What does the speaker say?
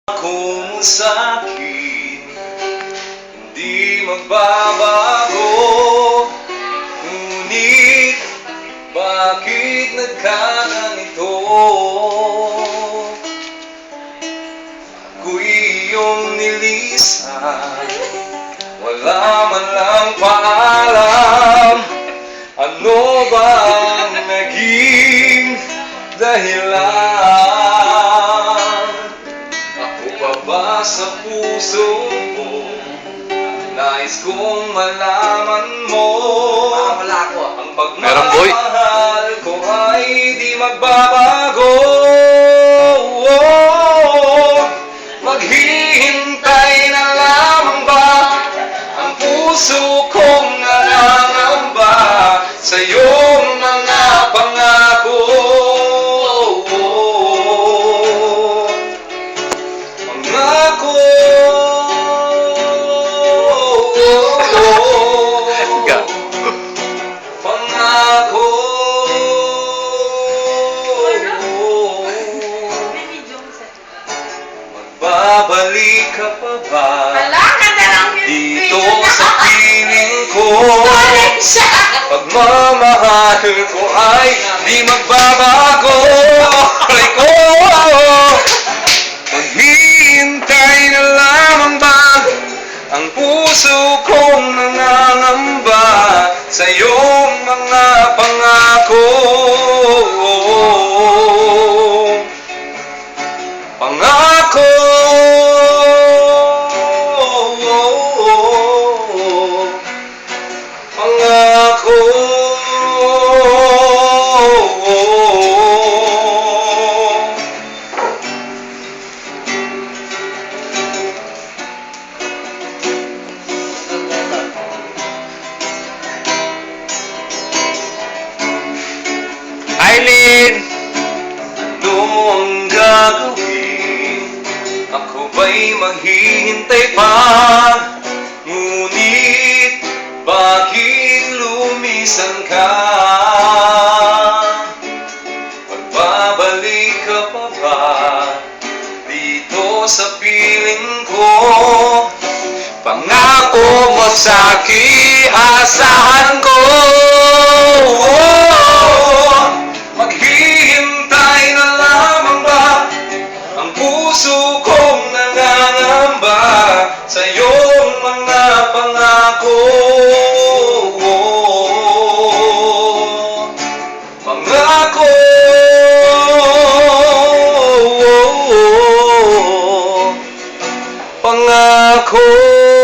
Kung sa'kin hindi magbabago, ngunit bakit nagkaganito? Ako'y iyong nilisan, wala man lang paalam. Ano ba ang naging dahilan? Sa puso ko, nais kong malaman mo, ang pagmamahal ko ay di magbabago. Maghihintay na lamang ba ang puso kong nangangamba sa iyong mga pangako? Babalik ka pa ba dito sa piling ko? Pagmamahal ko ay di magbabago. Aray ko, maghihintay na lamang ba ang puso kong nangangamba sa iyong mga pangako? Pangako, pangako. Aileen, ano ang gagawin? Ako ba'y maghihintay pa? Ngunit bakit lumisan ka? Magbabalik ka pa ba dito sa piling ko? Pangako mo sa'kin, asahan ko. Maghihintay na lamang ba ang puso kong nangangamba sa iyong mga pangako? Pangako, pangako.